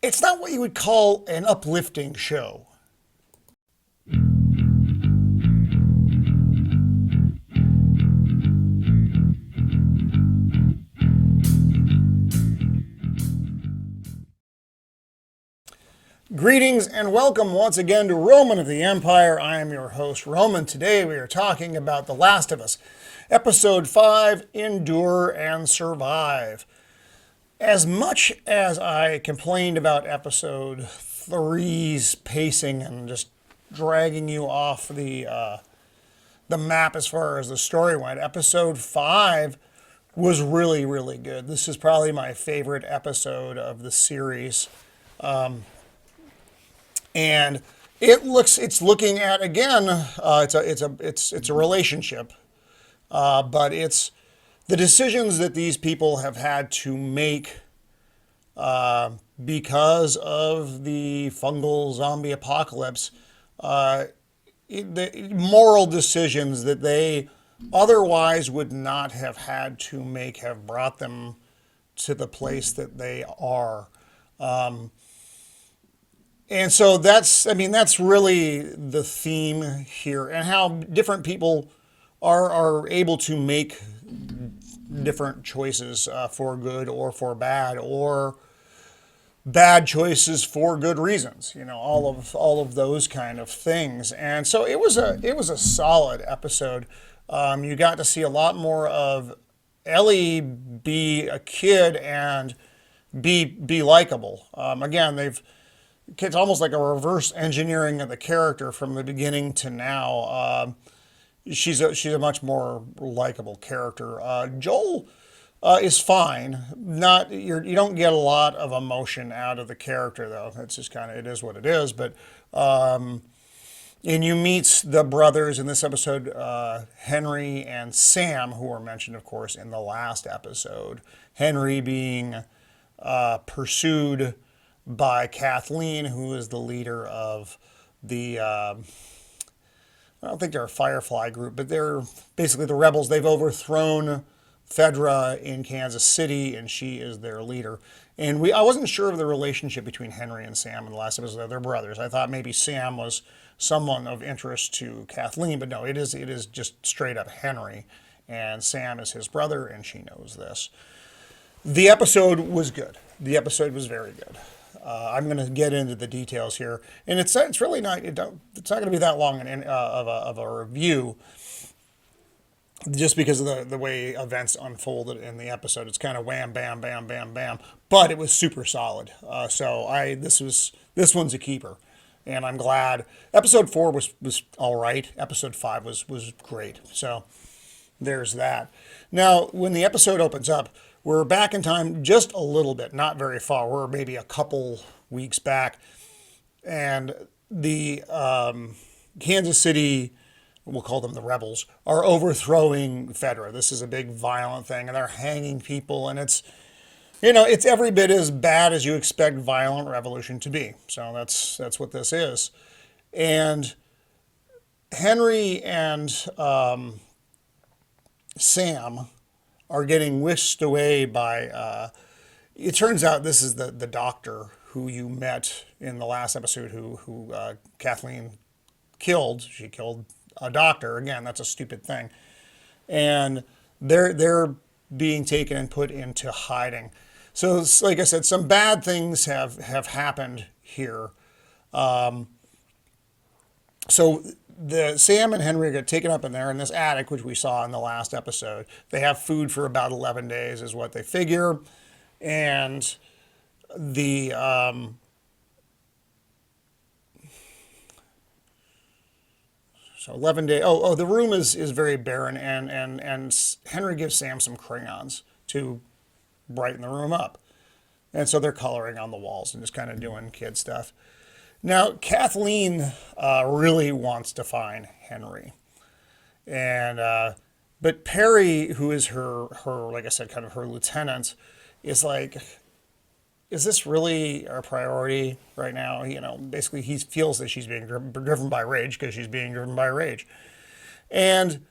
it's not what you would call an uplifting show. Greetings and welcome once again to Roman of the Empire. I am your host, Roman. Today we are talking about The Last of Us, Episode 5, Endure and Survive. As much as I complained about Episode 3's pacing and just dragging you off the map as far as the story went, Episode 5 was really, really good. This is probably my favorite episode of the series. And it's looking at, again, it's a relationship, but it's the decisions that these people have had to make because of the fungal zombie apocalypse, the moral decisions that they otherwise would not have had to make have brought them to the place that they are. And so that's really the theme here, and how different people are able to make different choices for good or for bad, or bad choices for good reasons. You know, all of those kind of things. And so it was a solid episode. You got to see a lot more of Ellie be a kid and be likable. Again, it's almost like a reverse engineering of the character from the beginning to now. She's a much more likable character. Joel is fine. You don't get a lot of emotion out of the character, though. It's just it is what it is. But and you meet the brothers in this episode, Henry and Sam, who were mentioned, of course, in the last episode. Henry being pursued by Kathleen, who is the leader of the, I don't think they're a Firefly group, but they're basically the rebels. They've overthrown Fedra in Kansas City, and she is their leader. And I wasn't sure of the relationship between Henry and Sam in the last episode. They're brothers. I thought maybe Sam was someone of interest to Kathleen, but no, it is just straight up Henry. And Sam is his brother, and she knows this. The episode was good. The episode was very good. I'm going to get into the details here, and it's really not. It's not going to be that long of a review, just because of the way events unfolded in the episode. It's kind of wham, bam, bam, bam, bam, but it was super solid. This one's a keeper, and I'm glad. Episode 4 was all right. Episode 5 was great. So there's that. Now, when the episode opens up, we're back in time just a little bit, not very far. We're maybe a couple weeks back. And the Kansas City, we'll call them the rebels, are overthrowing Fedra. This is a big violent thing, and they're hanging people. And it's every bit as bad as you expect violent revolution to be. So that's what this is. And Henry and Sam are getting whisked away by, it turns out this is the doctor who you met in the last episode who Kathleen killed. She killed a doctor. Again, that's a stupid thing. And they're being taken and put into hiding. So, like I said, some bad things have happened here. So the Sam and Henry get taken up in there in this attic, which we saw in the last episode. They have food for about 11 days is what they figure. And the so 11 days. The room is very barren, and Henry gives Sam some crayons to brighten the room up. And so they're coloring on the walls and just kind of doing kid stuff. Now, Kathleen really wants to find Henry. And but Perry, who is her, like I said, kind of her lieutenant, is like, is this really our priority right now? Basically he feels that she's being driven by rage because she's being driven by rage. And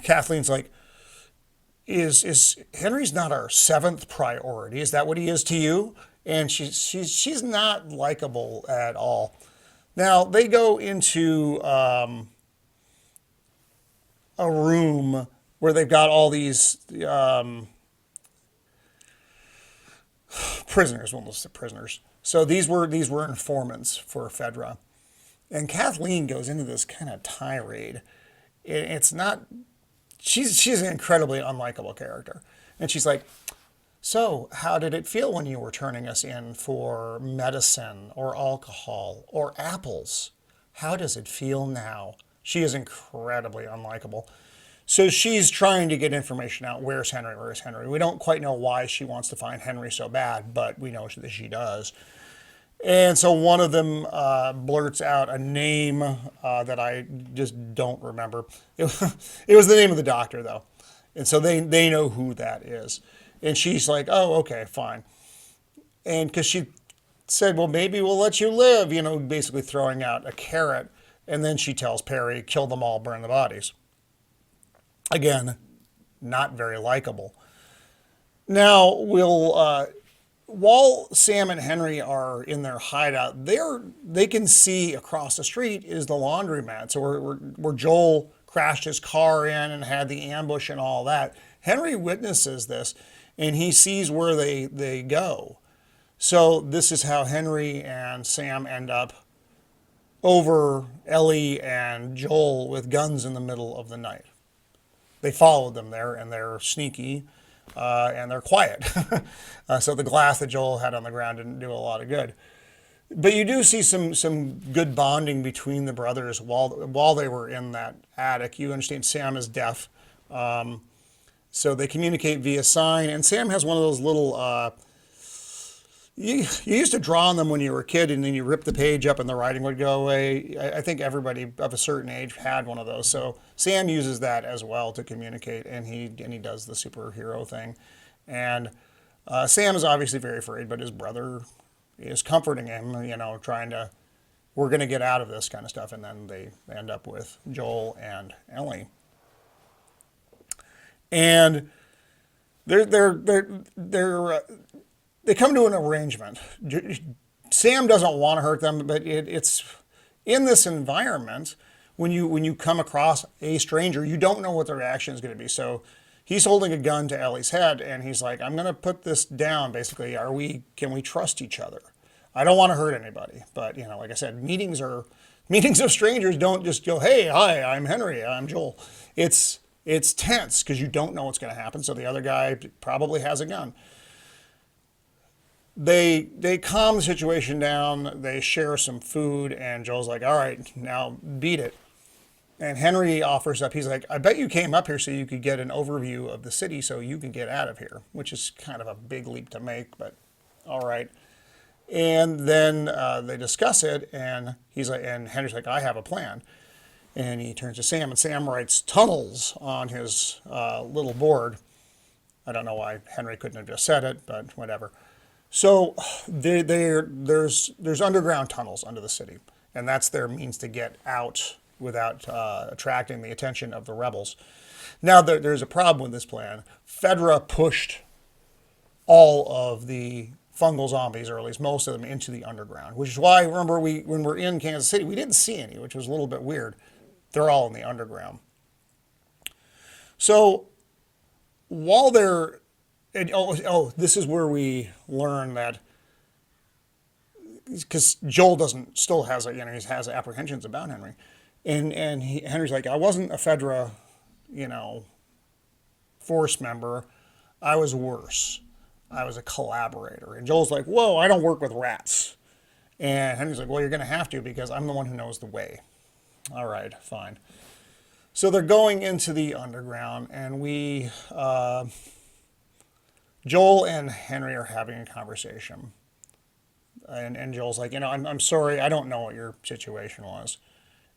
Kathleen's like, is Henry's not our seventh priority? Is that what he is to you? And she's not likable at all. Now they go into a room where they've got all these prisoners. Well, let's say prisoners. So these were informants for Fedra, and Kathleen goes into this kind of tirade. It's not. She's an incredibly unlikable character, and she's like, "So, how did it feel when you were turning us in for medicine or alcohol or apples? How does it feel now?" She is incredibly unlikable. So she's trying to get information out. Where's Henry? Where's Henry? We don't quite know why she wants to find Henry so bad, but we know that she does. And so one of them blurts out a name that I just don't remember. It was the name of the doctor, though. And so they know who that is. And she's like, oh, okay, fine. And because she said, well, maybe we'll let you live, basically throwing out a carrot. And then she tells Perry, kill them all, burn the bodies. Again, not very likable. Now, while Sam and Henry are in their hideout, they can see across the street is the laundromat. So where Joel crashed his car in and had the ambush and all that. Henry witnesses this, and he sees where they go. So this is how Henry and Sam end up over Ellie and Joel with guns in the middle of the night. They followed them there, and they're sneaky, and they're quiet. So the glass that Joel had on the ground didn't do a lot of good. But you do see some good bonding between the brothers while they were in that attic. You understand Sam is deaf, so they communicate via sign. And Sam has one of those little. You used to draw on them when you were a kid, and then you rip the page up and the writing would go away. I think everybody of a certain age had one of those. So Sam uses that as well to communicate, and he does the superhero thing. And Sam is obviously very afraid, but his brother is comforting him, trying to, we're going to get out of this kind of stuff. And then they end up with Joel and Ellie. And they come to an arrangement. Sam doesn't want to hurt them, but it's in this environment, when you come across a stranger, you don't know what their reaction is going to be. So he's holding a gun to Ellie's head, and he's like, I'm going to put this down, basically. Can we trust each other? I don't want to hurt anybody. But, like I said, meetings of strangers don't just go, hey, hi, I'm Henry, I'm Joel. It's tense because you don't know what's going to happen. So the other guy probably has a gun. They calm the situation down, they share some food, and Joel's like, all right, now beat it. And Henry offers up, he's like, I bet you came up here so you could get an overview of the city so you can get out of here, which is kind of a big leap to make, but all right. And then they discuss it, and and Henry's like, I have a plan. And he turns to Sam, and Sam writes tunnels on his little board. I don't know why Henry couldn't have just said it, but whatever. So there's underground tunnels under the city, and that's their means to get out without attracting the attention of the rebels. Now, there's a problem with this plan. Fedra pushed all of the fungal zombies, or at least most of them, into the underground, which is why, remember, when we're in Kansas City, we didn't see any, which was a little bit weird. They're all in the underground. So while they're... this is where we learn that, because Joel still has he has apprehensions about Henry, and Henry's like, I wasn't a Fedra, force member, I was worse, I was a collaborator. And Joel's like, whoa, I don't work with rats. And Henry's like, well, you're going to have to, because I'm the one who knows the way. All right, fine. So they're going into the underground, and Joel and Henry are having a conversation. And Joel's like, I'm sorry, I don't know what your situation was.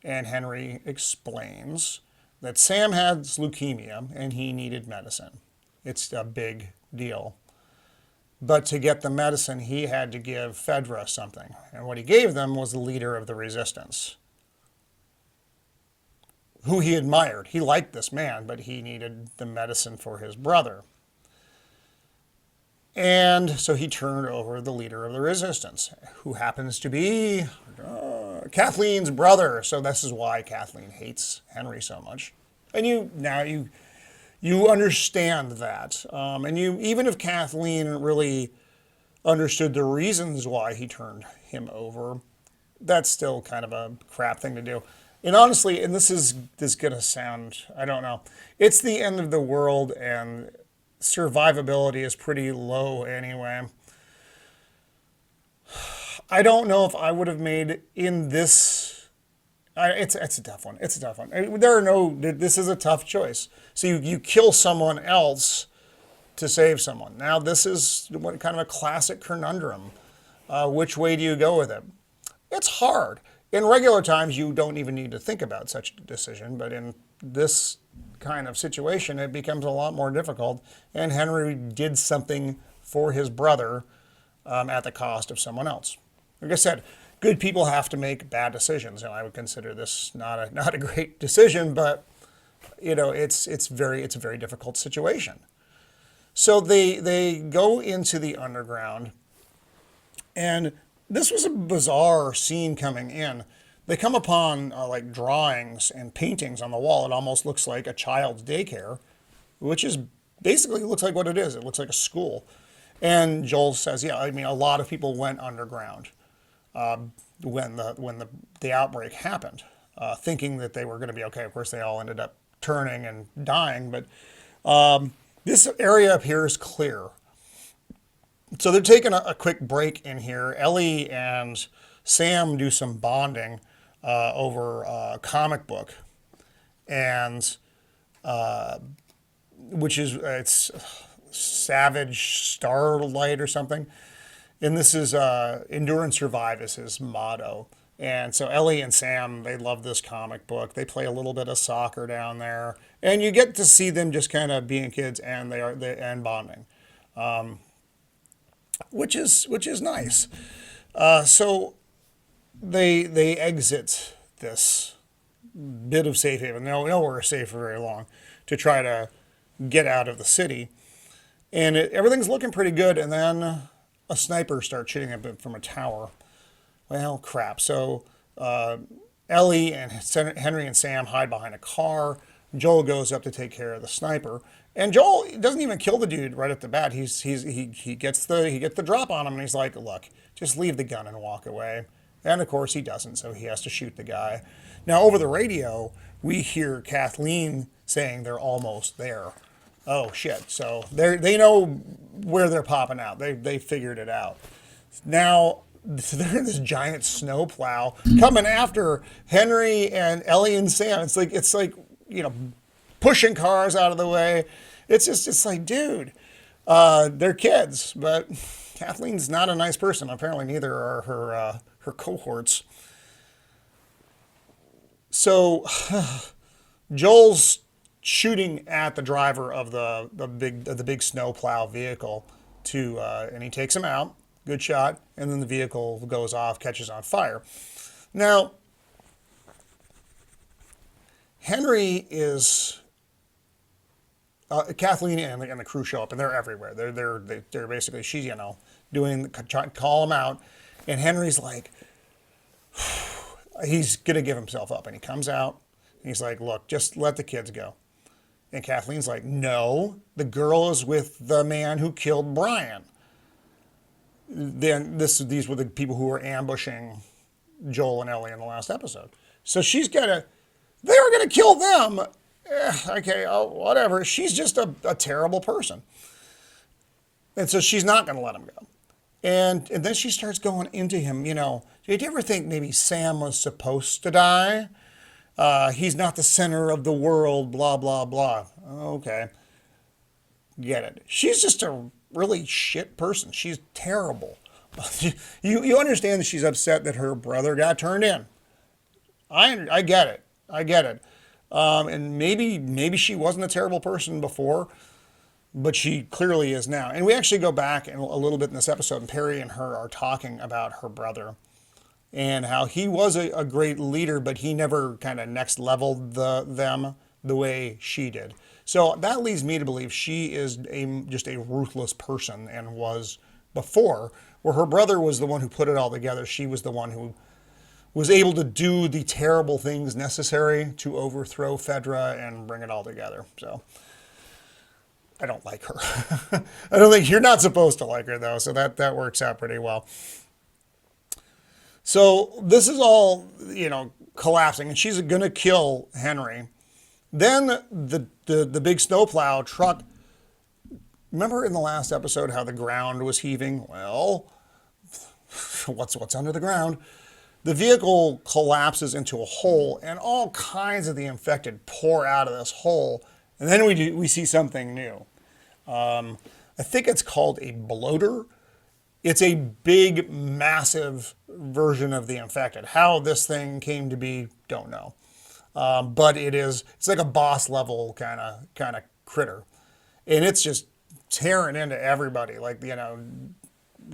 And Henry explains that Sam has leukemia and he needed medicine. It's a big deal. But to get the medicine, he had to give Fedra something. And what he gave them was the leader of the resistance. who he admired. He liked this man, but he needed the medicine for his brother. And so he turned over the leader of the resistance, who happens to be Kathleen's brother. So this is why Kathleen hates Henry so much. And you understand that. And even if Kathleen really understood the reasons why he turned him over, that's still kind of a crap thing to do. And honestly, and this is going to sound, I don't know, it's the end of the world and survivability is pretty low anyway. I don't know if I would have made in this. It's a tough one. It's a tough one. This is a tough choice. So you kill someone else to save someone. Now this is kind of a classic conundrum. Which way do you go with it? It's hard. In regular times, you don't even need to think about such a decision, but in this kind of situation, it becomes a lot more difficult. And Henry did something for his brother at the cost of someone else. Like I said, good people have to make bad decisions, and I would consider this not a great decision, but it's a very difficult situation. So they go into the underground, and this was a bizarre scene coming in. They come upon like drawings and paintings on the wall. It almost looks like a child's daycare, which is basically looks like what it is. It looks like a school. And Joel says, yeah, I mean, a lot of people went underground when the outbreak happened, thinking that they were going to be okay. Of course, they all ended up turning and dying, but this area up here is clear. So they're taking a quick break in here. Ellie and Sam do some bonding over a comic book, and it's Savage Starlight or something. And this is Endure and Survive is his motto. And so Ellie and Sam, they love this comic book. They play a little bit of soccer down there, and you get to see them just kind of being kids, and and bonding. Which is nice. So they exit this bit of safe haven. Nowhere safe for very long to try to get out of the city. And everything's looking pretty good. And then a sniper starts shooting at them from a tower. Well, crap. So Ellie and Henry and Sam hide behind a car. Joel goes up to take care of the sniper. And Joel doesn't even kill the dude right at the bat. He gets the drop on him, and he's like, look, just leave the gun and walk away. And of course he doesn't, so he has to shoot the guy. Now over the radio, we hear Kathleen saying they're almost there. Oh shit! So they know where they're popping out. They figured it out. Now they're in this giant snowplow coming after Henry and Ellie and Sam. It's like pushing cars out of the way. It's like, dude, they're kids, but Kathleen's not a nice person. Apparently, neither are her cohorts. So Joel's shooting at the driver of the big snowplow vehicle and he takes him out. Good shot, and then the vehicle goes off, catches on fire. Now, Henry is. Kathleen and the crew show up, and they're everywhere. They're basically, she's trying to call him out, and Henry's like, he's gonna give himself up, and he comes out, and he's like, look, just let the kids go. And Kathleen's like, no, the girl is with the man who killed Brian. Then these were the people who were ambushing Joel and Ellie in the last episode. So they were gonna kill them. Okay, whatever. She's just a terrible person. And so she's not going to let him go. And then she starts going into him, did you ever think maybe Sam was supposed to die? He's not the center of the world, blah, blah, blah. Okay. Get it. She's just a really shit person. She's terrible. You understand that she's upset that her brother got turned in. I get it. I get it. And maybe she wasn't a terrible person before, but she clearly is now. And we actually go back a little bit in this episode, and Perry and her are talking about her brother. and how he was a great leader, but he never kind of next leveled them the way she did. So that leads me to believe she is just a ruthless person and was before, where her brother was the one who put it all together. She was the one who was able to do the terrible things necessary to overthrow Fedra and bring it all together. So I don't like her. I don't think you're not supposed to like her though, so that works out pretty well. So this is all, collapsing, and she's going to kill Henry. Then the big snowplow truck. Remember in the last episode how the ground was heaving? Well, what's under the ground? The vehicle collapses into a hole, and all kinds of the infected pour out of this hole. And then we see something new. I think it's called a bloater. It's a big, massive version of the infected. How this thing came to be, don't know. But it's like a boss level kind of critter. And it's just tearing into everybody, like,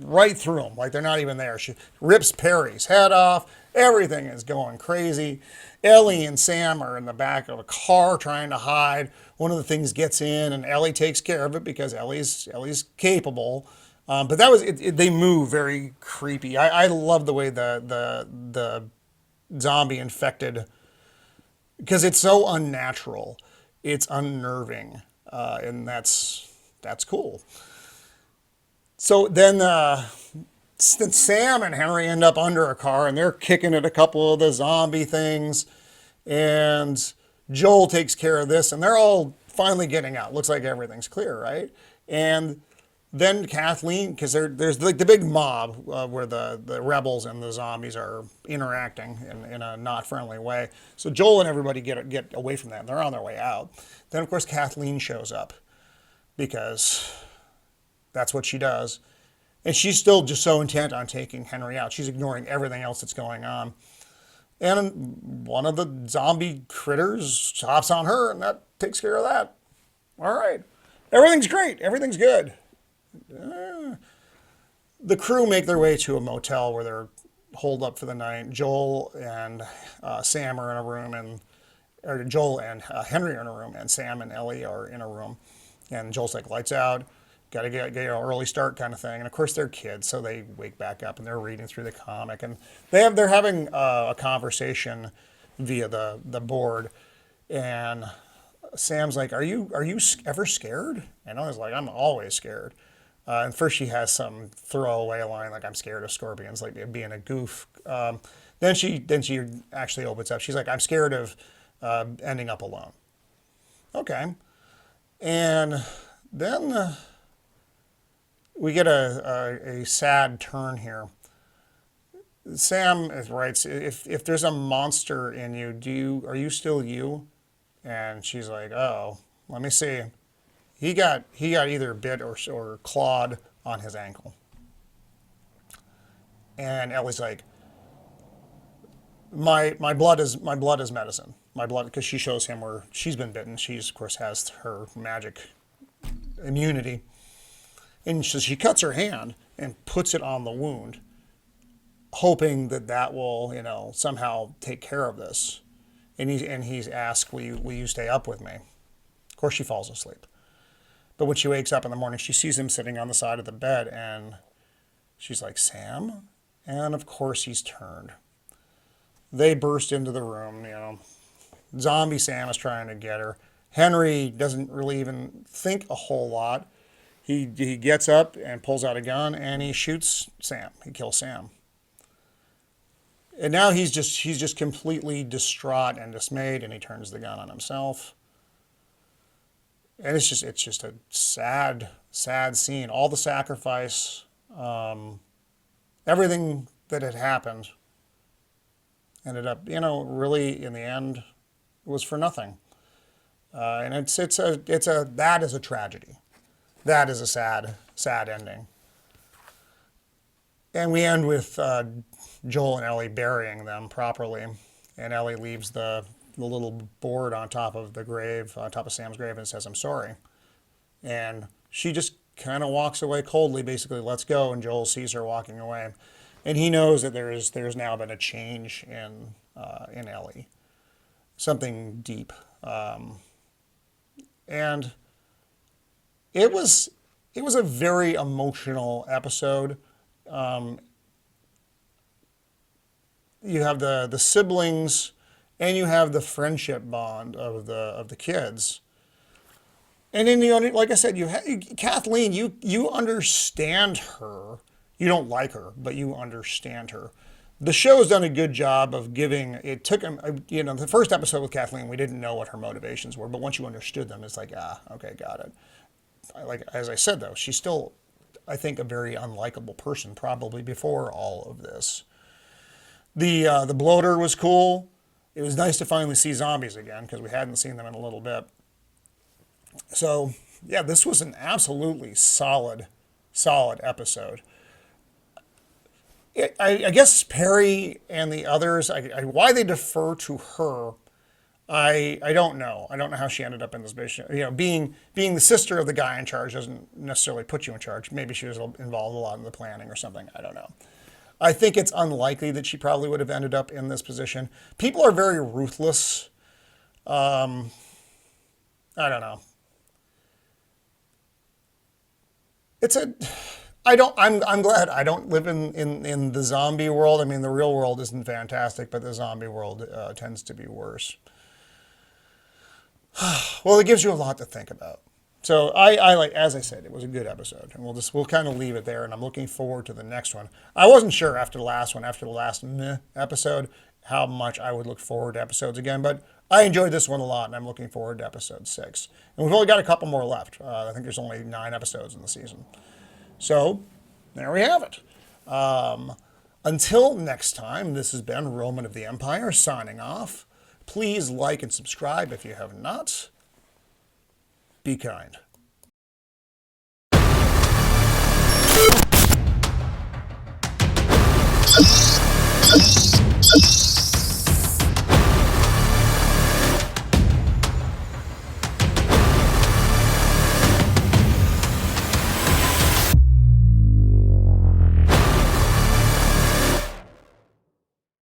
right through them, like they're not even there. She rips Perry's head off. Everything is going crazy. Ellie and Sam are in the back of a car trying to hide. One of the things gets in, and Ellie takes care of it because Ellie's capable. But that was they move very creepy. I love the way the zombie infected, because it's so unnatural. It's unnerving, and that's cool. So then Sam and Henry end up under a car, and they're kicking at a couple of the zombie things. And Joel takes care of this, and they're all finally getting out. Looks like everything's clear, right? And then Kathleen, because there's like the big mob where the rebels and the zombies are interacting in a not friendly way. So Joel and everybody get away from them. They're on their way out. Then, of course, Kathleen shows up because that's what she does. And she's still just so intent on taking Henry out. She's ignoring everything else that's going on. And one of the zombie critters hops on her, and that takes care of that. All right. Everything's great. Everything's good. The crew make their way to a motel where they're holed up for the night. Joel and Sam are in a room, or Joel and Henry are in a room, and Sam and Ellie are in a room. And Joel's like, lights out, got to get an early start kind of thing. And of course they're kids, so they wake back up and they're reading through the comic, and they're having a conversation via the board. And Sam's like, "Are you ever scared?" And Ellie's like, "I'm always scared." And first she has some throwaway line like, "I'm scared of scorpions," like being a goof. Then she actually opens up. She's like, "I'm scared of ending up alone." Okay. And then we get a sad turn here. Sam writes, if there's a monster in you, are you still you? And she's like, "Oh, let me see." He got either bit or clawed on his ankle. And Ellie's like, my blood is medicine. My blood, because she shows him where she's been bitten. She's, of course, has her magic immunity. And so she cuts her hand and puts it on the wound, hoping that will, somehow take care of this. And he's asked, will you stay up with me? Of course she falls asleep. But when she wakes up in the morning, she sees him sitting on the side of the bed, and she's like, "Sam?" And of course he's turned. They burst into the room, Zombie Sam is trying to get her. Henry doesn't really even think a whole lot. He gets up and pulls out a gun, and he shoots Sam. He kills Sam. And now he's just completely distraught and dismayed, and he turns the gun on himself. And it's just a sad, sad scene. All the sacrifice, everything that had happened ended up, really in the end was for nothing. And that is a tragedy. That is a sad, sad ending. And we end with Joel and Ellie burying them properly. And Ellie leaves the little board on top of the grave, on top of Sam's grave, and says, "I'm sorry." And she just kind of walks away coldly, basically lets go, and Joel sees her walking away. and he knows that there's now been a change in Ellie, something deep, and it was a very emotional episode. You have the siblings, and you have the friendship bond of the kids. And then like I said, Kathleen. You understand her. You don't like her, but you understand her. The show has done a good job of giving. It took him, the first episode with Kathleen, we didn't know what her motivations were, but once you understood them, it's like, okay, got it. Like as I said though, she's still, I think, a very unlikable person probably before all of this. The bloater was cool. It was nice to finally see zombies again because we hadn't seen them in a little bit. So yeah, this was an absolutely solid episode. I guess Perry and the others, why they defer to her, I don't know. I don't know how she ended up in this position. Being the sister of the guy in charge doesn't necessarily put you in charge. Maybe she was involved a lot in the planning or something. I don't know. I think it's unlikely that she probably would have ended up in this position. People are very ruthless. I don't know. I'm glad I don't live in the zombie world. I mean, the real world isn't fantastic, but the zombie world tends to be worse. Well, it gives you a lot to think about. So I like, as I said, it was a good episode, and we'll kind of leave it there. And I'm looking forward to the next one. I wasn't sure after the last episode, how much I would look forward to episodes again, but I enjoyed this one a lot, and I'm looking forward to episode 6. And we've only got a couple more left. I think there's only 9 episodes in the season. So there we have it. Until next time, this has been Roman of the Empire signing off. Please like and subscribe if you have not. Be kind.